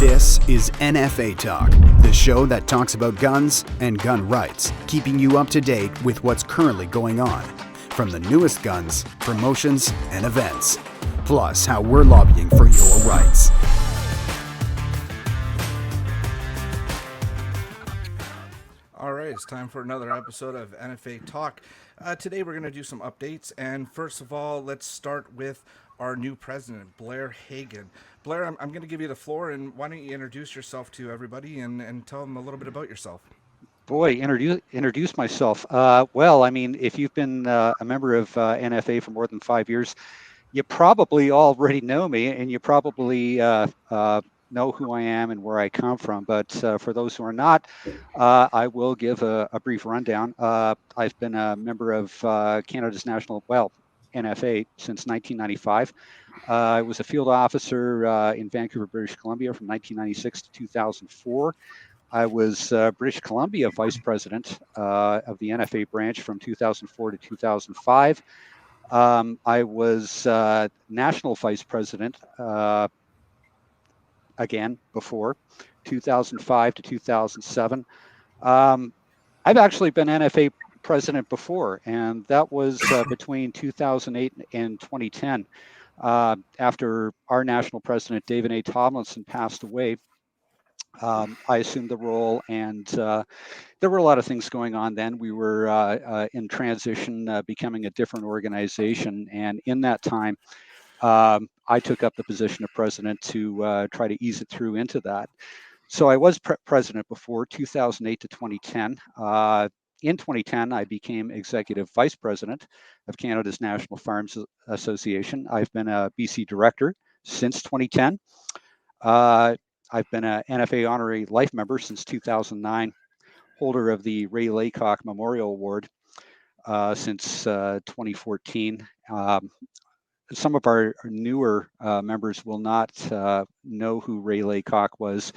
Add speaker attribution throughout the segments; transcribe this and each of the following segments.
Speaker 1: This is NFA Talk, the show that talks about guns and gun rights, keeping you up to date with what's currently going on, from the newest guns, promotions, and events, plus how we're lobbying for your rights.
Speaker 2: All right, it's time for another episode of NFA Talk. Today we're going to do some updates, and first of all, let's start with our new president, Blair Hagen. Blair, I'm going to give you the floor, and why don't you introduce yourself to everybody and tell them a little bit about yourself.
Speaker 3: Boy, introduce myself. If you've been a member of NFA for more than 5 years, you probably already know me, and you probably know who I am and where I come from. But for those who are not, I will give a brief rundown. I've been a member of Canada's NFA since 1995. I was a field officer in Vancouver, British Columbia from 1996 to 2004. I was British Columbia Vice President of the NFA branch from 2004 to 2005. I was National Vice President again before 2005 to 2007. I've actually been NFA president before, and that was between 2008 and 2010. After our national president, David A. Tomlinson, passed away, I assumed the role, and there were a lot of things going on then. We were in transition, becoming a different organization, and in that time, I took up the position of president to try to ease it through into that. So I was president before 2008 to 2010. In 2010, I became executive vice president of Canada's National Firearms Association. I've been a BC director since 2010. I've been an NFA honorary life member since 2009, holder of the Ray Laycock Memorial Award since 2014. Some of our newer members will not know who Ray Laycock was.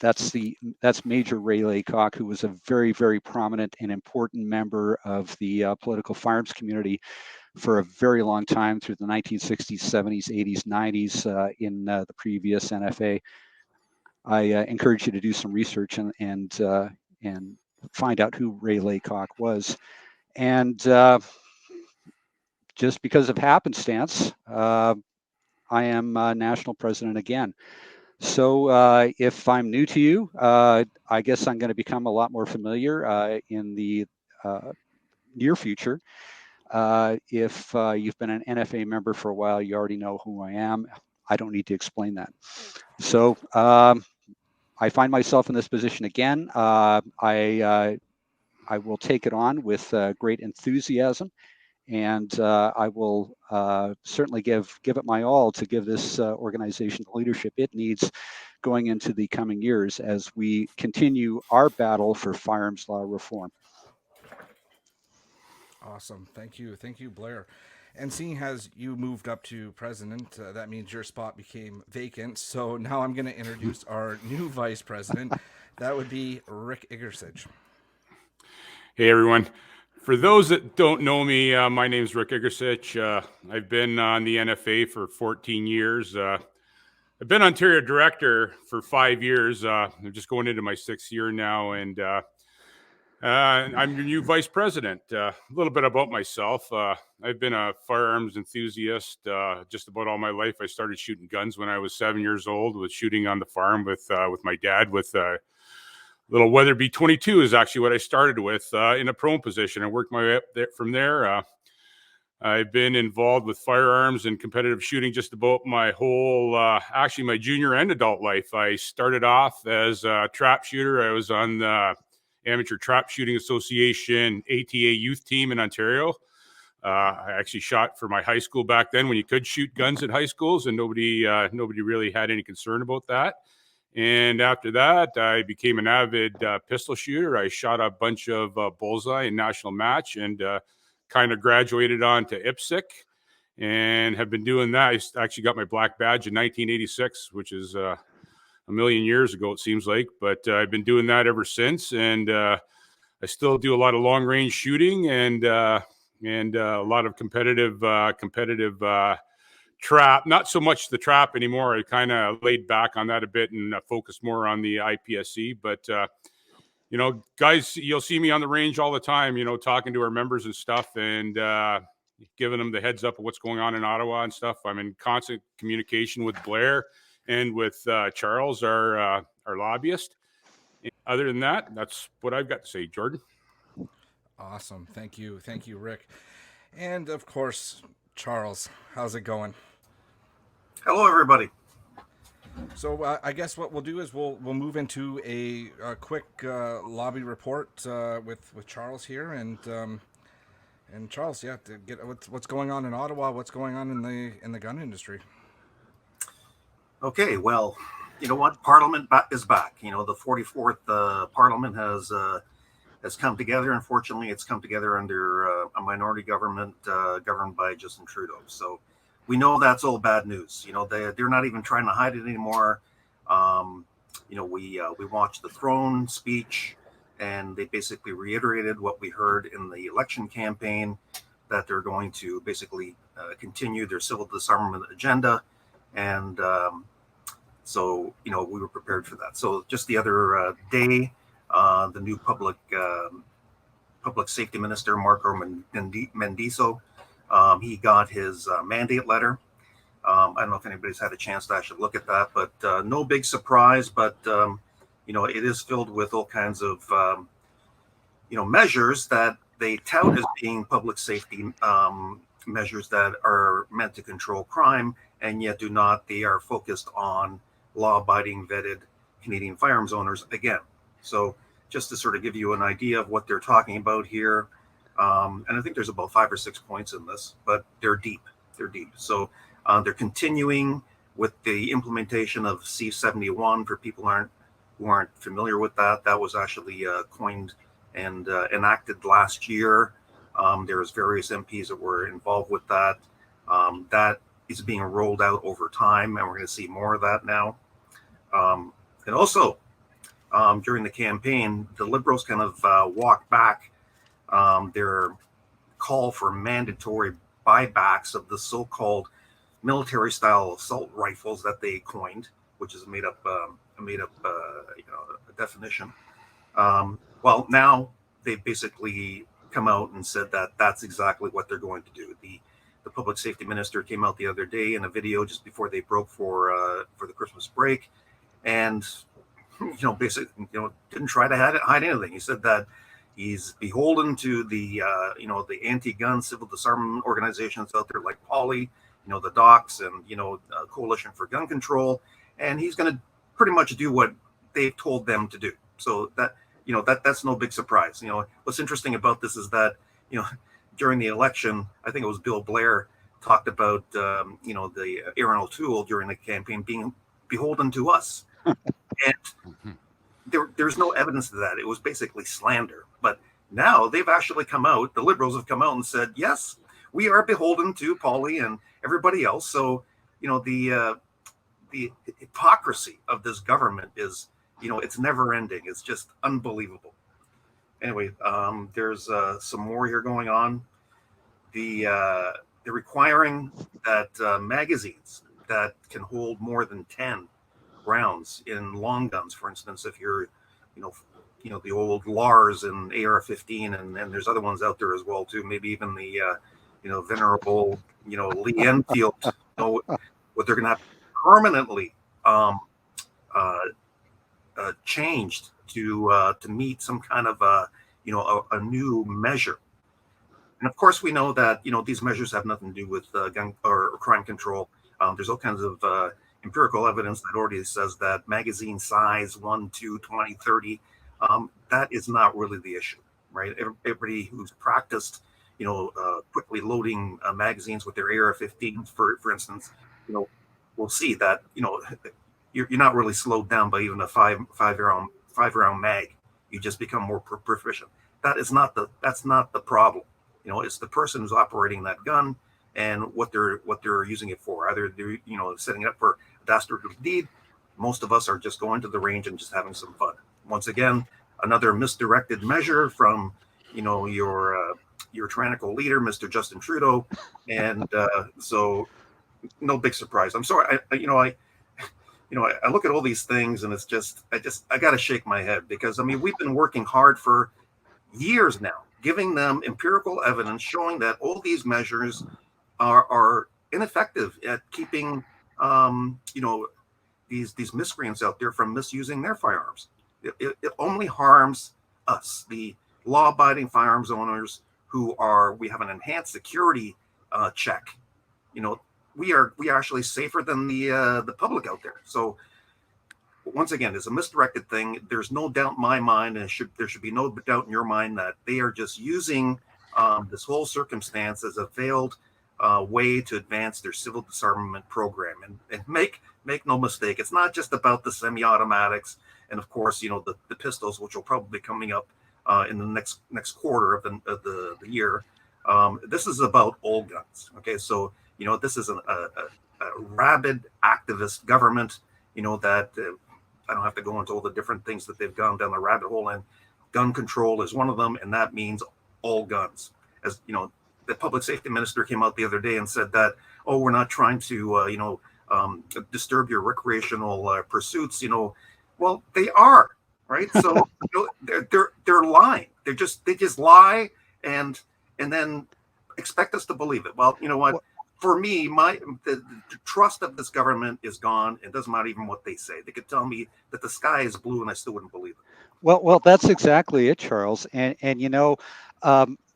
Speaker 3: That's Major Ray Laycock, who was a very, very prominent and important member of the political firearms community for a very long time through the 1960s, 70s, 80s, 90s in the previous NFA. I encourage you to do some research and find out who Ray Laycock was. And just because of happenstance, I am national president again. So if I'm new to you, I guess I'm going to become a lot more familiar in the near future. If you've been an NFA member for a while, you already know who I am. I don't need to explain that. So I find myself in this position again. I will take it on with great enthusiasm, and I will certainly give it my all to give this organization the leadership it needs going into the coming years as we continue our battle for firearms law reform.
Speaker 2: Awesome. Thank you, Blair. And seeing as you moved up to president, that means your spot became vacant. So now I'm going to introduce our new vice president. That would be Rick Igercich.
Speaker 4: Hey, everyone. For those that don't know me, my name is Rick Igercich. I've been on the NFA for 14 years. I've been Ontario director for 5 years. I'm just going into my 6th year now, and I'm your new vice president. A little bit about myself. I've been a firearms enthusiast just about all my life. I started shooting guns when I was 7 years old, with shooting on the farm with my dad with little Weatherby 22 is actually what I started with in a prone position. I worked my way up there from there. I've been involved with firearms and competitive shooting just about my whole, actually my junior and adult life. I started off as a trap shooter. I was on the Amateur Trap Shooting Association ATA youth team in Ontario. I actually shot for my high school back then when you could shoot guns at high schools, and nobody really had any concern about that. And after that, I became an avid pistol shooter. I shot a bunch of bullseye in national match, and kind of graduated on to IPSC and have been doing that. I actually got my black badge in 1986, which is a million years ago, it seems like, but I've been doing that ever since. And I still do a lot of long range shooting and a lot of competitive trap, not so much the trap anymore. I kind of laid back on that a bit and focused more on the IPSC. But, guys, you'll see me on the range all the time, talking to our members and stuff and giving them the heads up of what's going on in Ottawa and stuff. I'm in constant communication with Blair and with Charles, our lobbyist. And other than that, that's what I've got to say, Jordan.
Speaker 2: Awesome. Thank you, Rick. And of course, Charles, how's it going?
Speaker 5: Hello, everybody.
Speaker 2: So I guess what we'll do is we'll move into a quick lobby report with Charles here, and Charles, to get what's going on in Ottawa, what's going on in the gun industry.
Speaker 5: Okay, well, you know what? Parliament is back. The 44th Parliament has come together. Unfortunately, it's come together under a minority government governed by Justin Trudeau. So we know that's all bad news. They're not even trying to hide it anymore. We watched the throne speech, and they basically reiterated what we heard in the election campaign, that they're going to basically continue their civil disarmament agenda. And so we were prepared for that. So just the other day, the new public safety minister, Marco Mendiso, he got his mandate letter. I don't know if anybody's had a chance to actually look at that, but no big surprise. But it is filled with all kinds of measures that they tout as being public safety measures that are meant to control crime, and yet do not. They are focused on law-abiding, vetted Canadian firearms owners again. So just to sort of give you an idea of what they're talking about here, and I think there's about 5 or 6 points in this, but they're deep. So they're continuing with the implementation of C-71. For people who aren't familiar with that, that was actually coined and enacted last year. There's various MPs that were involved with that. That is being rolled out over time, and we're going to see more of that now. And also, during the campaign, the Liberals kind of walked back their call for mandatory buybacks of the so-called military-style assault rifles that they coined, which is a made-up definition. Well, now they've basically come out and said that that's exactly what they're going to do. The public safety minister came out the other day in a video just before they broke for the Christmas break, and basically didn't try to hide anything. He said that he's beholden to the anti-gun civil disarmament organizations out there like Poly, the Docs, and Coalition for Gun Control, and he's going to pretty much do what they've told them to do. So that's no big surprise. What's interesting about this is that during the election, I think it was Bill Blair talked about the Aaron O'Toole during the campaign being beholden to us, and there's no evidence of that. It was basically slander. But now they've actually come out. The Liberals have come out and said, yes, we are beholden to Polly and everybody else. So the hypocrisy of this government is it's never ending. It's just unbelievable. Anyway, there's some more here going on. They're requiring that magazines that can hold more than 10 rounds in long guns, for instance, if you're, the old Lars and AR-15, and there's other ones out there as well too. Maybe even the, venerable, Lee Enfield. What they're going to have permanently changed to meet some kind of a new measure. And of course, we know that these measures have nothing to do with gun or crime control. There's all kinds of empirical evidence that already says that magazine size 1, 2, 20, 30, that is not really the issue, right? Everybody who's practiced, quickly loading magazines with their AR-15s, for instance, will see that you're not really slowed down by even a five round mag. You just become more proficient. That's not the problem. It's the person who's operating that gun and what they're using it for. Either they're setting it up for a dastardly deed. Most of us are just going to the range and just having some fun. Once again, another misdirected measure from your tyrannical leader, Mr. Justin Trudeau, and so no big surprise. I'm sorry. I look at all these things and it's just, I got to shake my head because, I mean, we've been working hard for years now, giving them empirical evidence showing that all these measures are ineffective at keeping, these miscreants out there from misusing their firearms. It only harms us, the law-abiding firearms owners we have an enhanced security check. We are actually safer than the public out there. So once again, it's a misdirected thing. There's no doubt in my mind, and there should be no doubt in your mind that they are just using this whole circumstance as a veiled way to advance their civil disarmament program. And make no mistake, it's not just about the semi-automatics and, of course, the pistols, which will probably be coming up in the next quarter of the year. This is about all guns. Okay, so this is a rabid activist government. That I don't have to go into all the different things that they've gone down the rabbit hole, and gun control is one of them, and that means all guns. As the public safety minister came out the other day and said that, oh, we're not trying to disturb your recreational pursuits. Well, they are, right? So they're lying. They just lie and then expect us to believe it. Well, you know what? For me, the trust of this government is gone. It doesn't matter even what they say. They could tell me that the sky is blue, and I still wouldn't believe it.
Speaker 3: Well, that's exactly it, Charles. And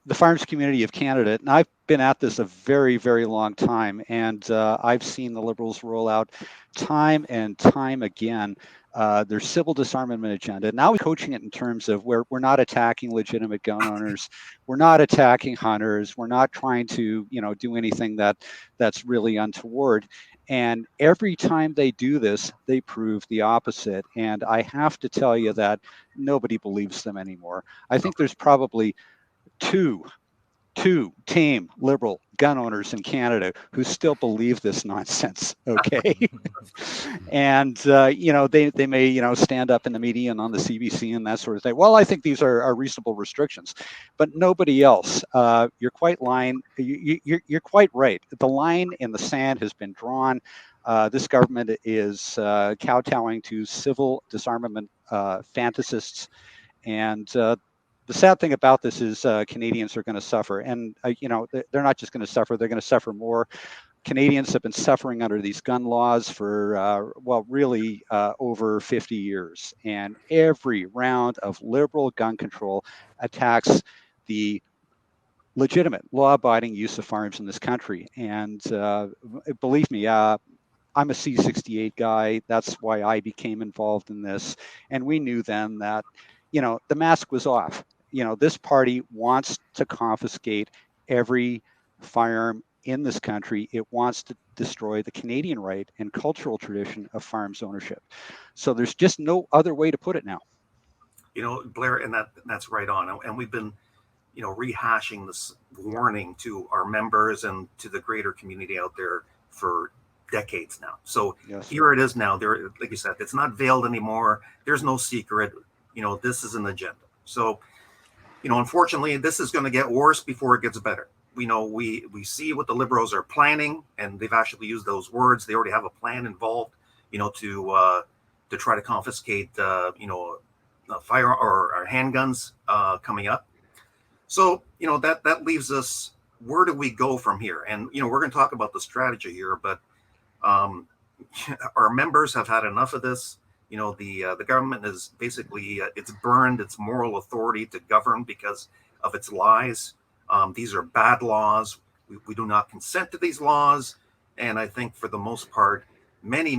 Speaker 3: the firearms community of Canada, and I've been at this a very, very long time, and I've seen the Liberals roll out time and time again their civil disarmament agenda. Now we're coaching it in terms of where we're not attacking legitimate gun owners, we're not attacking hunters, we're not trying to do anything that's really untoward. And every time they do this, they prove the opposite. And I have to tell you that nobody believes them anymore. I think there's probably two tame liberal gun owners in Canada who still believe this nonsense. Okay. And, they may, stand up in the media and on the CBC and that sort of thing. Well, I think these are reasonable restrictions, but nobody else. You're quite you're quite right. The line in the sand has been drawn. This government is kowtowing to civil disarmament fantasists. And the sad thing about this is Canadians are going to suffer. And, they're not just going to suffer, they're going to suffer more. Canadians have been suffering under these gun laws for, really over 50 years. And every round of liberal gun control attacks the legitimate law-abiding use of firearms in this country. And believe me, I'm a C68 guy. That's why I became involved in this. And we knew then that, the mask was off. This party wants to confiscate every firearm in this country. It wants to destroy the Canadian right and cultural tradition of firearms ownership. So there's just no other way to put it now.
Speaker 5: Blair, and that's right on. And we've been, rehashing this warning to our members and to the greater community out there for decades now. So yes, here it is now. There, like you said, it's not veiled anymore. There's no secret. This is an agenda. So, unfortunately, this is going to get worse before it gets better. We see what the Liberals are planning, and they've actually used those words. They already have a plan involved, to try to confiscate, fire or handguns coming up. So, that leaves us. Where do we go from here? And we're going to talk about the strategy here, but our members have had enough of this. The government is basically it's burned its moral authority to govern because of its lies. These are bad laws. We do not consent to these laws. And I think for the most part, many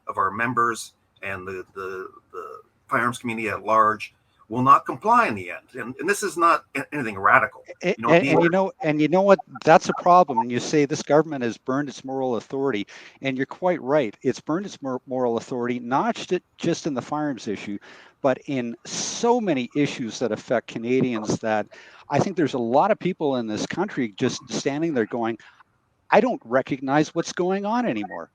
Speaker 5: of our members and the firearms community at large will not comply in the end. And this is not anything radical.
Speaker 3: And you know what? That's a problem. And you say this government has burned its moral authority, and you're quite right. It's burned its moral authority, not just in the firearms issue, but in so many issues that affect Canadians that I think there's a lot of people in this country just standing there going, I don't recognize what's going on anymore.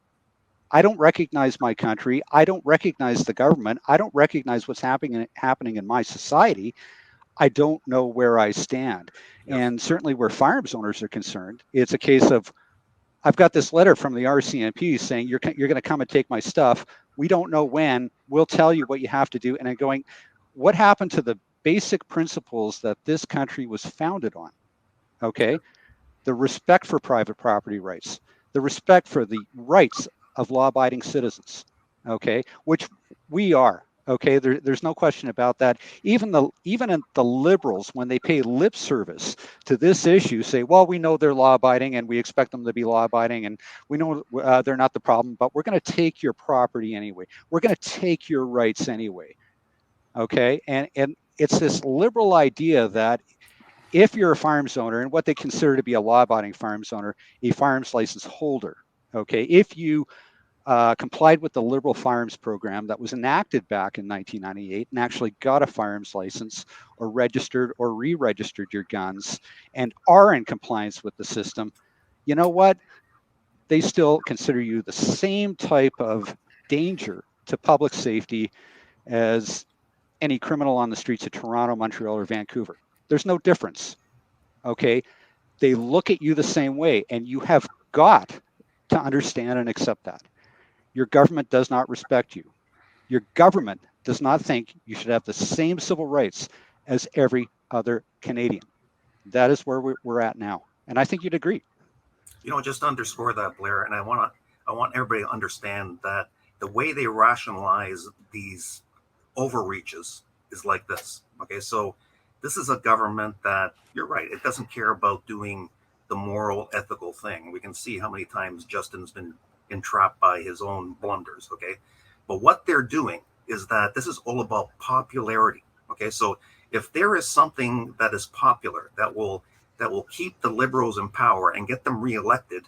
Speaker 3: I don't recognize my country. I don't recognize the government. I don't recognize what's happening in my society. I don't know where I stand. Yes. And certainly where firearms owners are concerned, it's a case of I've got this letter from the RCMP saying you're going to come and take my stuff. We don't know when. We'll tell you what you have to do. And I'm going, what happened to the basic principles that this country was founded on? Okay, the respect for private property rights, the respect for the rights of law-abiding citizens. Okay, which we are. Okay, there's no question about that. Even the liberals, when they pay lip service to this issue, say, well, we know they're law-abiding and we expect them to be law-abiding, and we know they're not the problem, but we're going to take your property anyway. We're going to take your rights anyway. Okay, and it's this liberal idea that if you're a firearms owner, and what they consider to be a law-abiding firearms owner, a firearms license holder, okay, if you complied with the liberal firearms program that was enacted back in 1998 and actually got a firearms license or registered or re-registered your guns and are in compliance with the system, you know what? They still consider you the same type of danger to public safety as any criminal on the streets of Toronto, Montreal, or Vancouver. There's no difference. Okay. They look at you the same way, and you have got to understand and accept that. Your government does not respect you. Your government does not think you should have the same civil rights as every other Canadian. That is where we're at now. And I think you'd agree.
Speaker 5: Just to underscore that, Blair, and I want everybody to understand that the way they rationalize these overreaches is like this. Okay, so this is a government that, you're right, it doesn't care about doing the moral, ethical thing. We can see how many times Justin's been entrapped by his own blunders. Okay, but what they're doing is that this is all about popularity. Okay, so if there is something that is popular that will keep the liberals in power and get them reelected,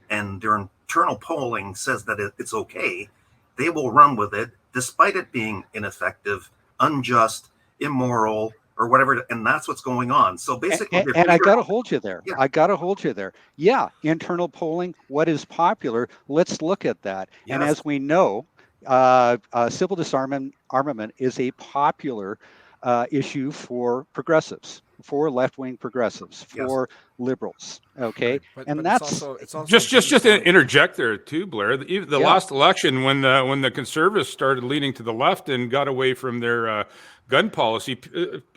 Speaker 5: and their internal polling says that it's okay, they will run with it despite it being ineffective, unjust, immoral, or whatever. And that's what's going on. So basically,
Speaker 3: and I got to hold you there. Yeah. I got to hold you there. Yeah, internal polling, what is popular? Let's look at that. Yes. And as we know, civil disarmament is a popular issue for progressives, for left-wing progressives, for liberals. Okay,
Speaker 2: right.
Speaker 3: But
Speaker 2: that's it's also
Speaker 4: just to interject there too, Blair. The last election, when the Conservatives started leaning to the left and got away from their gun policy,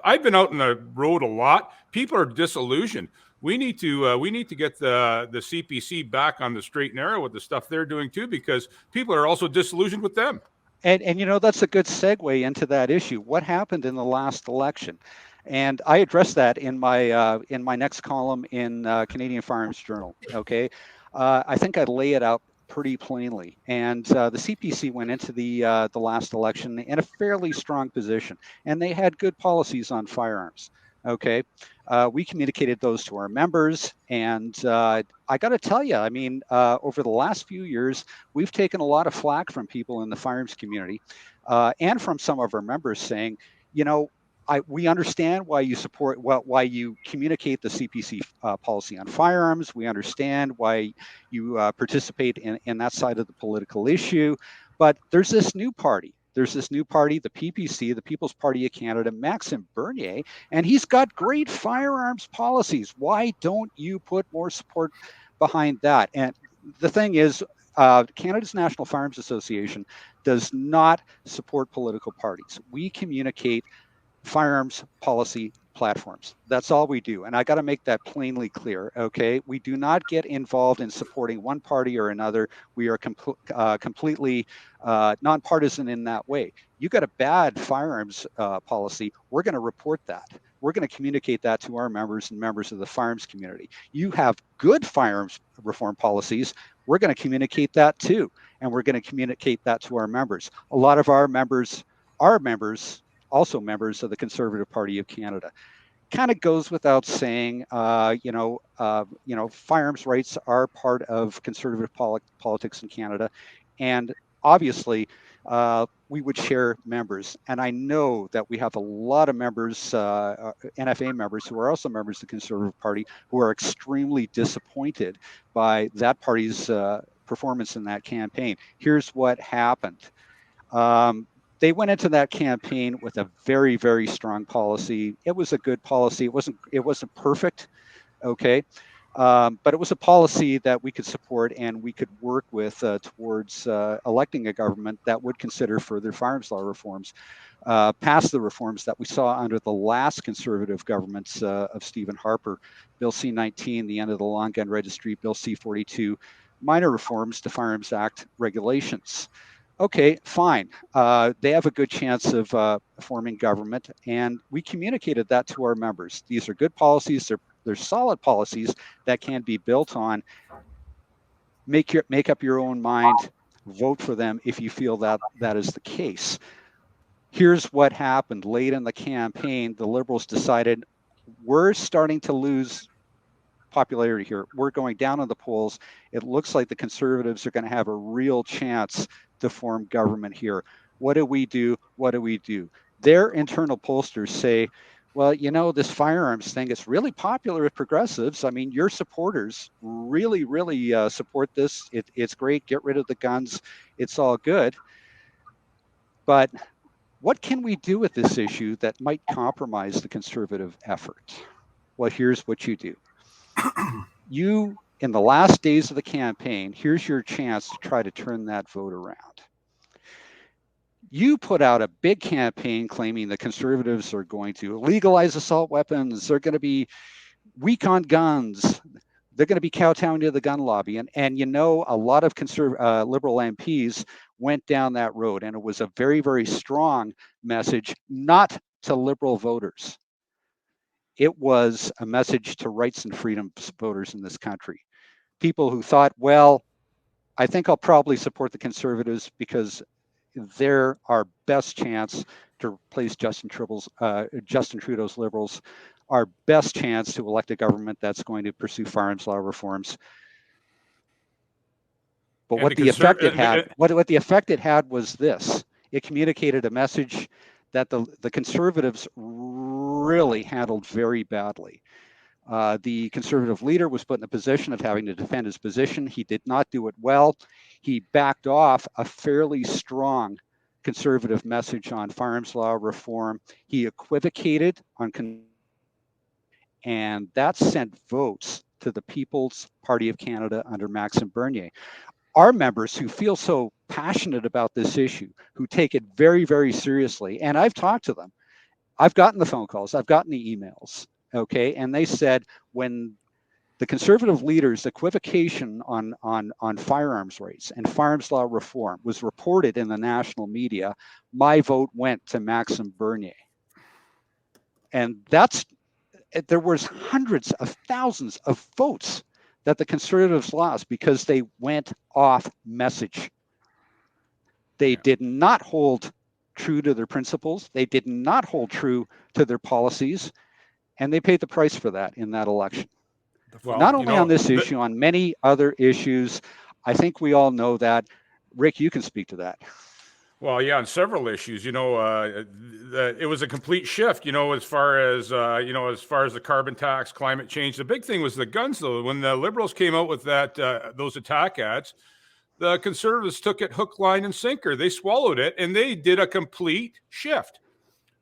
Speaker 4: I've been out on the road a lot. People are disillusioned. We need to get the CPC back on the straight and narrow with the stuff they're doing too, because people are also disillusioned with them.
Speaker 3: And that's a good segue into that issue. What happened in the last election? And I address that in my next column in Canadian Firearms Journal. Okay, I think I lay it out pretty plainly. And the CPC went into the last election in a fairly strong position, and they had good policies on firearms. Okay, we communicated those to our members, and I got to tell you, I mean, over the last few years, we've taken a lot of flack from people in the firearms community, and from some of our members saying, we understand why you support, why you communicate the CPC policy on firearms. We understand why you participate in that side of the political issue, but there's this new party. There's this new party, the PPC, the People's Party of Canada, Maxime Bernier, and he's got great firearms policies. Why don't you put more support behind that? And the thing is, Canada's National Firearms Association does not support political parties. We communicate firearms policy platforms. That's all we do. And I got to make that plainly clear. Okay. We do not get involved in supporting one party or another. We are completely nonpartisan in that way. You got a bad firearms policy, we're going to report that. We're going to communicate that to our members and members of the firearms community. You have good firearms reform policies, we're going to communicate that too. And we're going to communicate that to our members. A lot of our members are also members of the Conservative Party of Canada. Kind of goes without saying, firearms rights are part of conservative politics in Canada, and obviously, we would share members. And I know that we have a lot of members, NFA members, who are also members of the Conservative Party, who are extremely disappointed by that party's performance in that campaign. Here's what happened. They went into that campaign with a very, very strong policy. It was a good policy. It wasn't perfect, okay? But it was a policy that we could support and we could work with towards electing a government that would consider further firearms law reforms, past the reforms that we saw under the last conservative governments of Stephen Harper, Bill C-19, the end of the long gun registry, Bill C-42, minor reforms to Firearms Act regulations. Okay, fine. They have a good chance of forming government, and we communicated that to our members. These are good policies. They're solid policies that can be built on. Make up your own mind. Vote for them if you feel that that is the case. Here's what happened late in the campaign. The Liberals decided we're starting to lose popularity here. We're going down in the polls. It looks like the Conservatives are going to have a real chance to form government here. What do we do? What do we do? Their internal pollsters say, well, you know, this firearms thing is really popular with progressives. I mean, your supporters really, really support this. It's great. Get rid of the guns. It's all good. But what can we do with this issue that might compromise the conservative effort? Well, here's what you do. You, in the last days of the campaign, here's your chance to try to turn that vote around. You put out a big campaign claiming the conservatives are going to legalize assault weapons. They're going to be weak on guns. They're going to be kowtowing to the gun lobby. And you know, a lot of liberal MPs went down that road. And it was a very, very strong message, not to liberal voters. It was a message to rights and freedoms voters in this country. People who thought, well, I think I'll probably support the conservatives because they're our best chance to replace Justin Trudeau's Liberals, our best chance to elect a government that's going to pursue firearms law reforms. But what the effect it had was this. It communicated a message that the conservatives really handled very badly. The conservative leader was put in a position of having to defend his position. He did not do it well. He backed off a fairly strong conservative message on firearms law reform. He equivocated on, and that sent votes to the People's Party of Canada under Maxime Bernier. Our members who feel so passionate about this issue, who take it very, very seriously, and I've talked to them. I've gotten the phone calls, I've gotten the emails, okay? And they said when the conservative leaders' equivocation on firearms rights and firearms law reform was reported in the national media, my vote went to Maxime Bernier. And there was hundreds of thousands of votes that the conservatives lost because they went off message. They did not hold true to their principles. They did not hold true to their policies, and they paid the price for that in that election. Well, not only on this issue, on many other issues. I think we all know that. Rick, you can speak to that.
Speaker 4: Well, yeah, on several issues, it was a complete shift, as far as the carbon tax, climate change. The big thing was the guns, though. When the Liberals came out with those attack ads, the Conservatives took it hook, line, and sinker. They swallowed it, and they did a complete shift.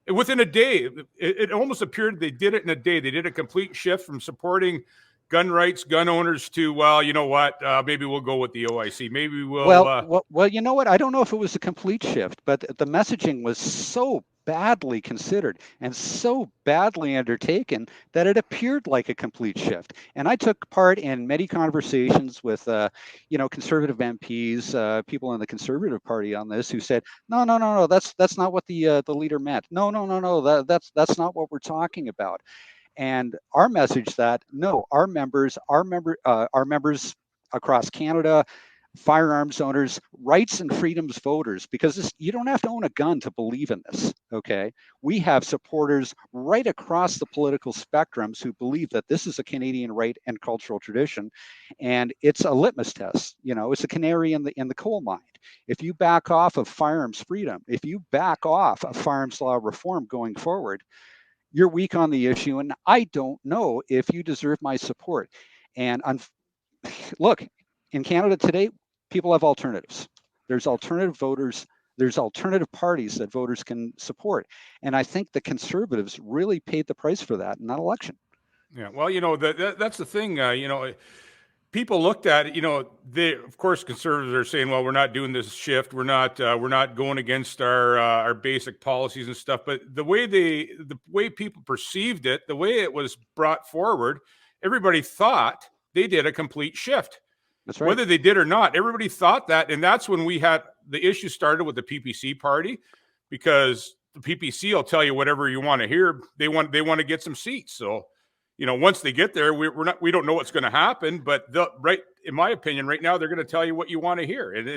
Speaker 4: Within a day, it almost appeared they did it in a day. They did a complete shift from supporting gun rights, gun owners to, well, you know what, maybe we'll go with the OIC. Maybe we'll...
Speaker 3: Well, you know what? I don't know if it was a complete shift, but the messaging was so badly considered and so badly undertaken that it appeared like a complete shift. And I took part in many conversations with, conservative MPs, people in the Conservative Party on this who said, no, that's not what the leader meant. No, that's not what we're talking about. And our message that no, our members across Canada, firearms owners, rights and freedoms voters, because you don't have to own a gun to believe in this, okay? We have supporters right across the political spectrums who believe that this is a Canadian right and cultural tradition, and it's a litmus test. It's a canary in the coal mine. If you back off of firearms freedom, if you back off of firearms law reform going forward, you're weak on the issue, and I don't know if you deserve my support. And look, in Canada today, people have alternatives. There's alternative voters. There's alternative parties that voters can support. And I think the Conservatives really paid the price for that in that election.
Speaker 4: Yeah. Well, that's the thing. People looked at it. They, of course, conservatives are saying, "Well, we're not doing this shift. We're not going against our basic policies and stuff." But the way people perceived it, the way it was brought forward, everybody thought they did a complete shift.
Speaker 3: That's right.
Speaker 4: Whether they did or not, everybody thought that, and that's when we had the issue started with the PPC party, because the PPC will tell you whatever you want to hear. They want to get some seats. So, once they get there, we don't know what's going to happen. But in my opinion, right now they're going to tell you what you want to hear, and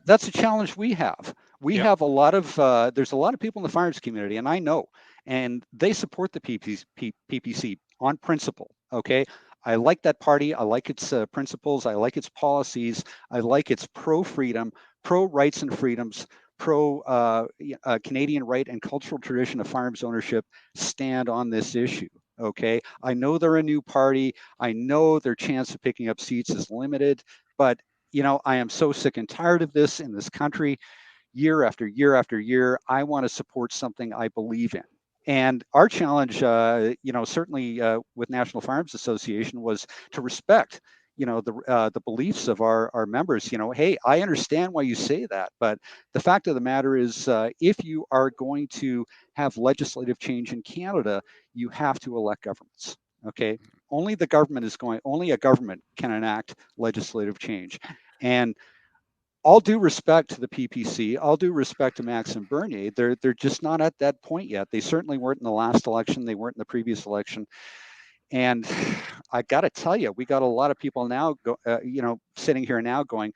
Speaker 3: that's a challenge we have. We have a lot of there's a lot of people in the firearms community, and I know, and they support the PPC on principle. Okay. I like that party. I like its principles. I like its policies. I like its pro-freedom, pro-rights and freedoms, pro-Canadian right and cultural tradition of firearms ownership stand on this issue. Okay. I know they're a new party. I know their chance of picking up seats is limited, but I am so sick and tired of this in this country. Year after year after year, I want to support something I believe in. And our challenge, certainly with National Firearms Association, was to respect, the beliefs of our members. Hey, I understand why you say that, but the fact of the matter is, if you are going to have legislative change in Canada, you have to elect governments. Okay, only a government can enact legislative change, and all due respect to the PPC, all due respect to Maxime Bernier, they're just not at that point yet. They certainly weren't in the last election. They weren't in the previous election. And I got to tell you, we got a lot of people now, sitting here now going,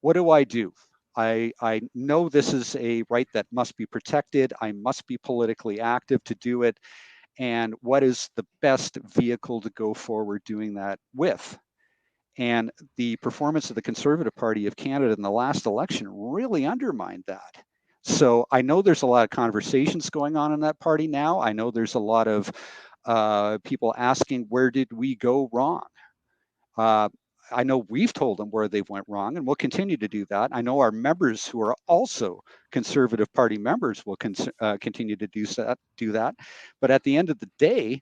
Speaker 3: what do I do? I know this is a right that must be protected. I must be politically active to do it. And what is the best vehicle to go forward doing that with? And the performance of the Conservative Party of Canada in the last election really undermined that. So I know there's a lot of conversations going on in that party now. I know there's a lot of people asking, where did we go wrong? I know we've told them where they went wrong, and we'll continue to do that. I know our members who are also Conservative Party members will continue to do that. But at the end of the day,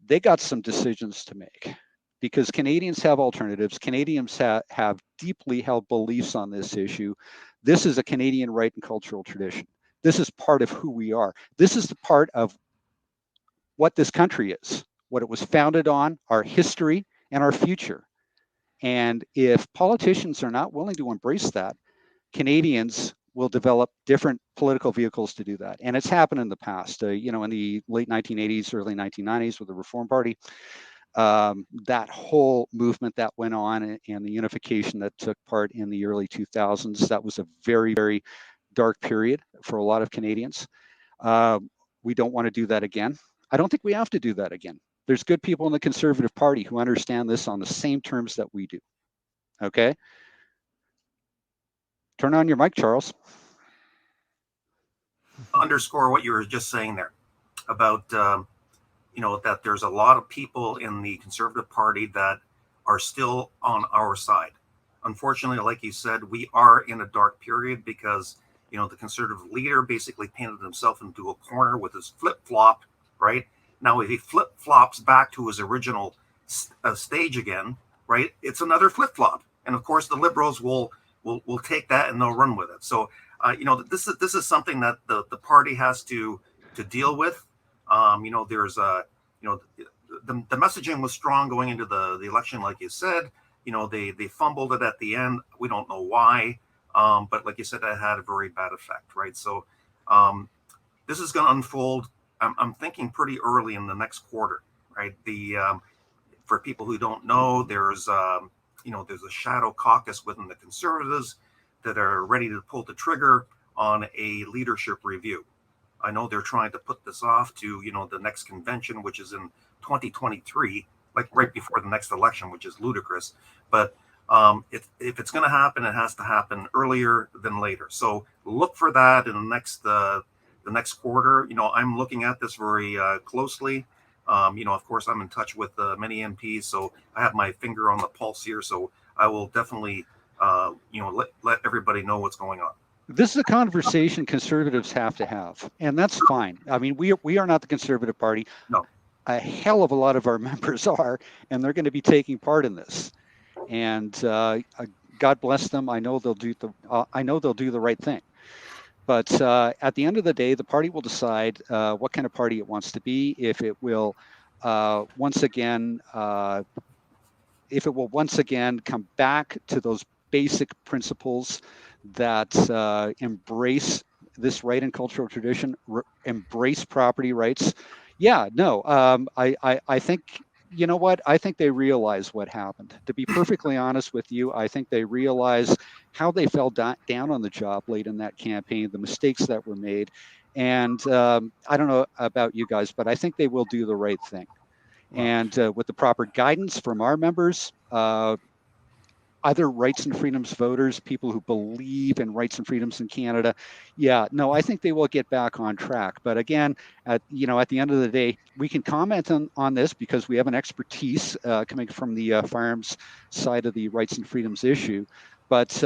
Speaker 3: they got some decisions to make, because Canadians have alternatives. Canadians have deeply held beliefs on this issue. This is a Canadian right and cultural tradition. This is part of who we are. This is the part of what this country is, what it was founded on, our history, and our future. And if politicians are not willing to embrace that, Canadians will develop different political vehicles to do that. And it's happened in the past, in the late 1980s, early 1990s with the Reform Party. That whole movement that went on and the unification that took part in the early 2000s, that was a very, very dark period for a lot of Canadians. We don't want to do that again. I don't think we have to do that again. There's good people in the Conservative Party who understand this on the same terms that we do. Okay? Turn on your mic, Charles.
Speaker 5: Underscore what you were just saying there about that there's a lot of people in the Conservative Party that are still on our side. Unfortunately, like you said, we are in a dark period because, the Conservative leader basically painted himself into a corner with his flip-flop, right? Now, if he flip-flops back to his original stage again, right, it's another flip-flop. And of course, the Liberals will take that and they'll run with it. So, this is something that the party has to deal with. There's the messaging was strong going into the election, like you said. They fumbled it at the end. We don't know why, but like you said, that had a very bad effect, right? So this is going to unfold. I'm thinking pretty early in the next quarter, right? For people who don't know, there's a shadow caucus within the Conservatives that are ready to pull the trigger on a leadership review. I know they're trying to put this off to, the next convention, which is in 2023, like right before the next election, which is ludicrous. But if it's going to happen, it has to happen earlier than later. So look for that in the next quarter. I'm looking at this very closely. Of course, I'm in touch with many MPs, so I have my finger on the pulse here. So I will definitely, let everybody know what's going on.
Speaker 3: This is a conversation Conservatives have to have, and that's fine. I mean, we are not the Conservative Party.
Speaker 5: No.
Speaker 3: a hell of a lot of our members are, and they're going to be taking part in this. And God bless them. I know they'll do the right thing. But at the end of the day, the party will decide what kind of party it wants to be. If it will once again come back to those basic principles that embrace this right and cultural tradition, embrace property rights. Yeah, no, I think, you know what? I think they realize what happened. To be perfectly honest with you, I think they realize how they fell down on the job late in that campaign, the mistakes that were made. And I don't know about you guys, but I think they will do the right thing.
Speaker 2: Wow.
Speaker 3: And with the proper guidance from our members, other rights and freedoms voters, people who believe in rights and freedoms in Canada, yeah, no, I think they will get back on track. But again, at the end of the day, we can comment on this because we have an expertise coming from the firearms side of the rights and freedoms issue. But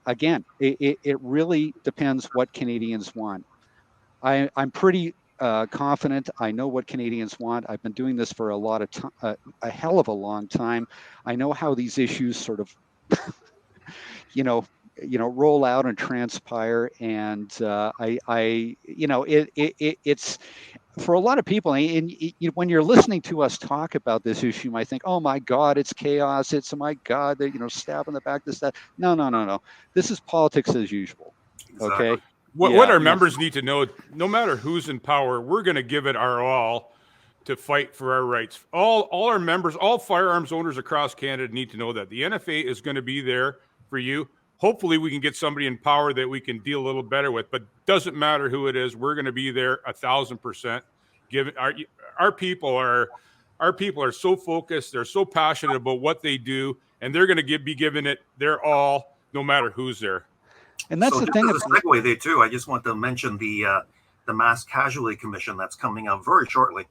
Speaker 3: again, it really depends what Canadians want. I'm pretty confident. I know what Canadians want. I've been doing this for a hell of a long time. I know how these issues sort of roll out and transpire. And it's for a lot of people. And when you're listening to us talk about this issue, you might think, "Oh my God, it's chaos! It's, oh my God, they stab in the back, this, that." No. This is politics as usual.
Speaker 5: Exactly.
Speaker 3: Okay.
Speaker 4: What our members need to know, no matter who's in power, we're going to give it our all to fight for our rights. All our members, all firearms owners across Canada need to know that the NFA is going to be there for you. Hopefully we can get somebody in power that we can deal a little better with, but doesn't matter who it is. We're going to be there 1,000%. Given our people are so focused. They're so passionate about what they do, and they're going to be giving it their all, no matter who's there.
Speaker 3: And that's
Speaker 5: so
Speaker 3: the thing.
Speaker 5: As a segue there too, I just want to mention the Mass Casualty Commission that's coming up very shortly.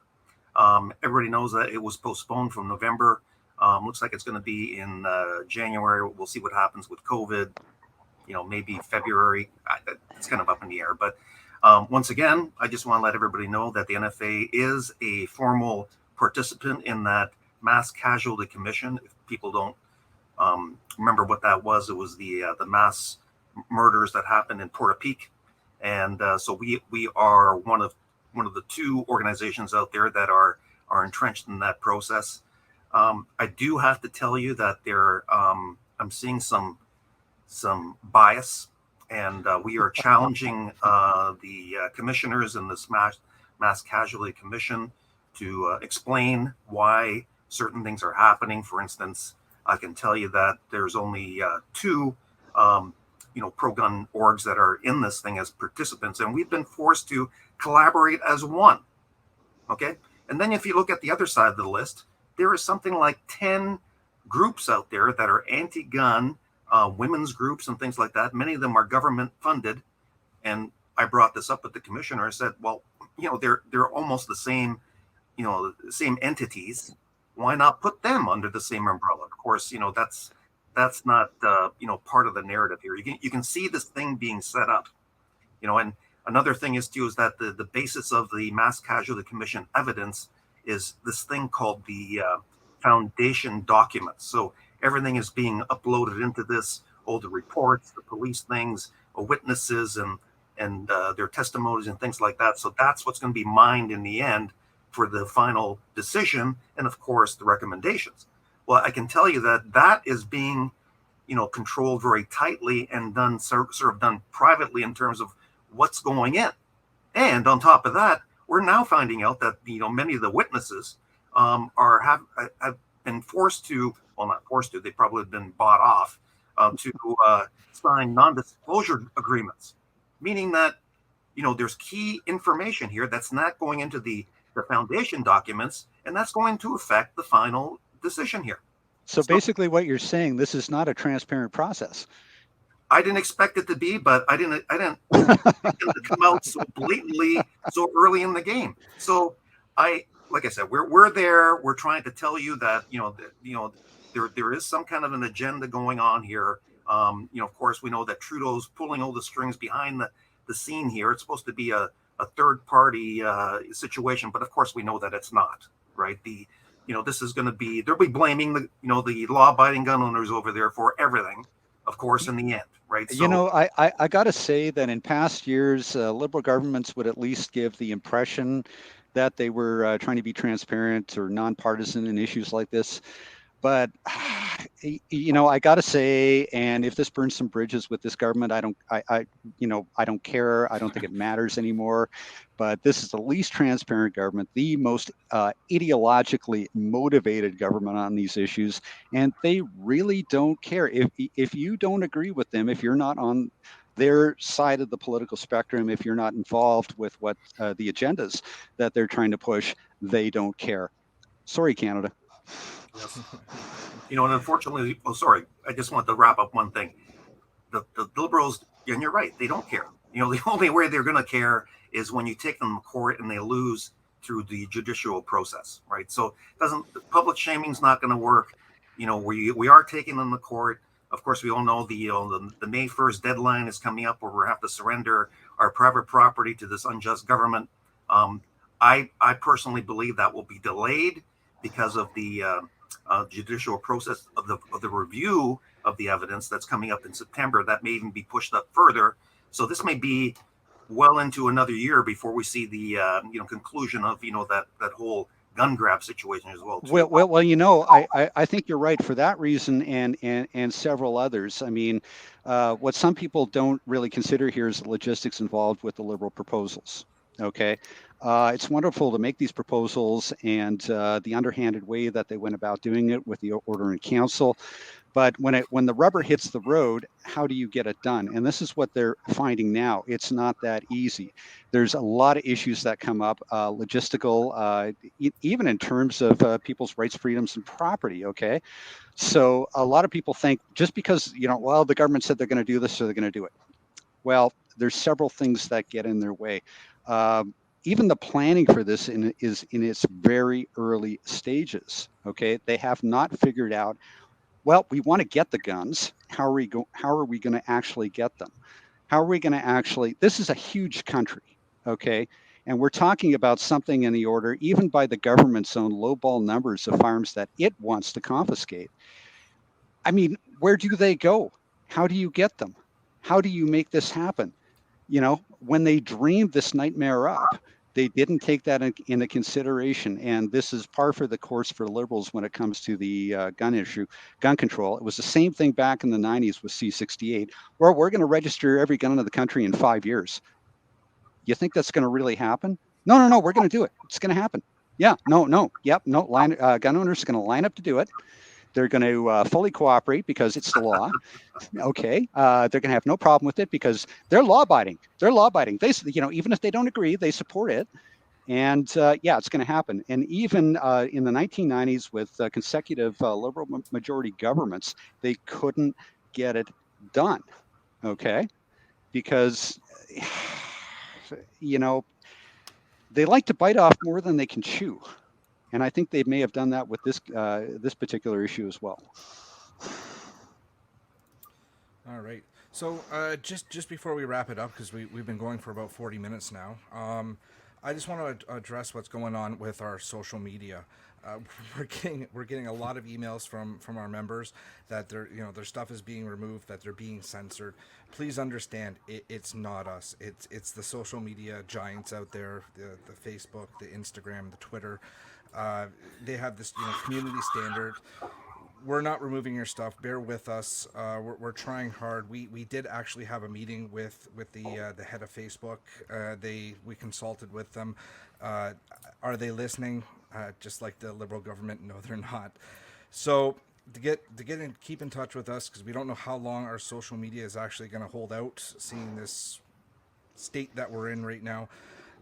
Speaker 5: Everybody knows that it was postponed from November. Looks like it's going to be in January. We'll see what happens with COVID. Maybe February. It's kind of up in the air. But once again, I just want to let everybody know that the NFA is a formal participant in that Mass Casualty Commission. If people don't remember what that was, it was the mass murders that happened in Portapique, and so we are one of the two organizations out there that are entrenched in that process. I do have to tell you that I'm seeing some bias, and we are challenging the commissioners in this mass casualty commission to explain why certain things are happening. For instance, I can tell you that there's only two pro-gun orgs that are in this thing as participants, and we've been forced to collaborate as one. Okay. And then if you look at the other side of the list, there is something like 10 groups out there that are anti-gun, women's groups and things like that. Many of them are government funded. And I brought this up with the commissioner. I said, well, they're almost the same, same entities. Why not put them under the same umbrella? Of course, that's not part of the narrative here. You can see this thing being set up, and another thing is that the basis of the Mass Casualty Commission evidence is this thing called the foundation documents. So everything is being uploaded into this, all the reports, the police things, witnesses, and their testimonies and things like that. So that's what's going to be mined in the end for the final decision, and of course the recommendations. Well, I can tell you that is being, controlled very tightly and done sort of done privately in terms of what's going in. And on top of that, we're now finding out that many of the witnesses have been forced to, well, not forced to, they probably have been bought off to sign non-disclosure agreements, meaning that there's key information here that's not going into the foundation documents, and that's going to affect the final decision here.
Speaker 3: So basically what you're saying, this is not a transparent process.
Speaker 5: I didn't expect it to be, but I didn't expect it to come out so blatantly so early in the game. So like I said, we're there. We're trying to tell you that there is some kind of an agenda going on here. Of course, we know that Trudeau's pulling all the strings behind the scene here. It's supposed to be a third party situation, but of course we know that it's not. right? This is going to be, they'll be blaming the law-abiding gun owners over there for everything, of course, in the end, right? So,
Speaker 3: I got to say that in past years, liberal governments would at least give the impression that they were trying to be transparent or nonpartisan in issues like this. But I got to say, and if this burns some bridges with this government, I don't care. I don't think it matters anymore. But this is the least transparent government, the most ideologically motivated government on these issues, and they really don't care. If you don't agree with them, if you're not on their side of the political spectrum, if you're not involved with what the agendas that they're trying to push, they don't care. Sorry, Canada.
Speaker 5: yes. And unfortunately, sorry, I just want to wrap up one thing. The liberals, and you're right, they don't care. The only way they're going to care is when you take them to court and they lose through the judicial process, right? So public shaming's not going to work. We are taking them to court. Of course, we all know the May 1st deadline is coming up where we have to surrender our private property to this unjust government. I personally believe that will be delayed because of the judicial process of the review of the evidence that's coming up in September. That may even be pushed up further. So this may be well into another year before we see the conclusion of that whole gun grab situation as well, too.
Speaker 3: Well, I think you're right for that reason and several others. I mean, what some people don't really consider here is the logistics involved with the Liberal proposals. Okay. It's wonderful to make these proposals and the underhanded way that they went about doing it with the order in council. But when the rubber hits the road, how do you get it done? And this is what they're finding now. It's not that easy. There's a lot of issues that come up, logistical, even in terms of people's rights, freedoms, and property. Okay. So a lot of people think just because, the government said they're going to do this, so they're going to do it. Well, there's several things that get in their way. Even the planning for this is in its very early stages. Okay. They have not figured out, well, we want to get the guns. How are we going to actually get them? How are we going to actually, this is a huge country. Okay. And we're talking about something in the order, even by the government's own lowball numbers of firearms that it wants to confiscate. I mean, where do they go? How do you get them? How do you make this happen? When they dreamed this nightmare up, they didn't take that into consideration. And this is par for the course for liberals when it comes to the gun issue, gun control. It was the same thing back in the 90s with C-68, where we're going to register every gun in the country in 5 years. You think that's going to really happen? No, we're going to do it. It's going to happen. Yeah, no. Gun owners are going to line up to do it. They're going to fully cooperate because it's the law. Okay. They're going to have no problem with it because they're law-abiding. They, even if they don't agree, they support it. And it's going to happen. And even in the 1990s with consecutive liberal majority governments, they couldn't get it done. Okay. Because, they like to bite off more than they can chew. And I think they may have done that with this particular issue as well.
Speaker 2: All right. So just before we wrap it up, because we've been going for about 40 minutes now, I just want to address what's going on with our social media. We're getting a lot of emails from our members that their stuff is being removed, that they're being censored. Please understand, it's not us. It's the social media giants out there, the Facebook, the Instagram, the Twitter. They have this community standard. We're not removing your stuff. Bear with us. We're trying hard. We did actually have a meeting with the head of Facebook. We consulted with them. Are they listening? Just like the Liberal government, no, they're not. So keep in touch with us, because we don't know how long our social media is actually going to hold out, seeing this state that we're in right now.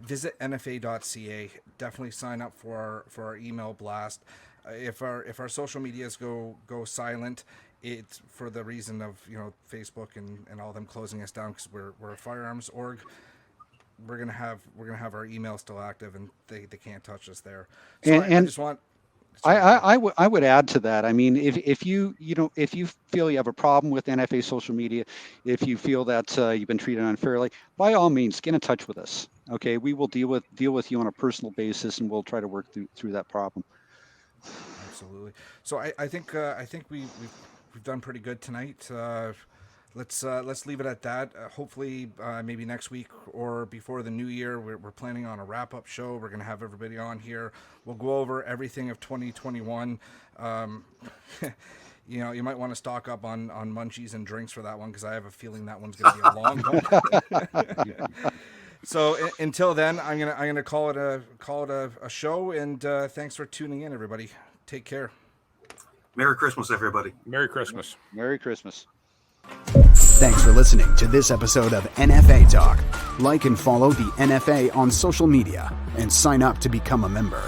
Speaker 2: Visit NFA.ca. Definitely sign up for our email blast. If our social medias go silent, it's for the reason of Facebook and all them closing us down, because we're a firearms org. We're gonna have our email still active, and they can't touch us there. So I just want.
Speaker 3: I would add to that. I mean, if you feel you have a problem with NFA social media, if you feel that you've been treated unfairly, by all means, get in touch with us. Okay, we will deal with you on a personal basis, and we'll try to work through that problem.
Speaker 2: Absolutely. So I think we've done pretty good tonight. Let's leave it at that. Hopefully, maybe next week or before the new year, we're planning on a wrap-up show. We're going to have everybody on here. We'll go over everything of 2021. You might want to stock up on munchies and drinks for that one, because I have a feeling that one's going to be a long one. So until then, I'm gonna call it a show. And thanks for tuning in, everybody. Take care.
Speaker 5: Merry Christmas, everybody.
Speaker 4: Merry Christmas.
Speaker 3: Merry Christmas.
Speaker 1: Thanks for listening to this episode of NFA Talk. Like and follow the NFA on social media and sign up to become a member.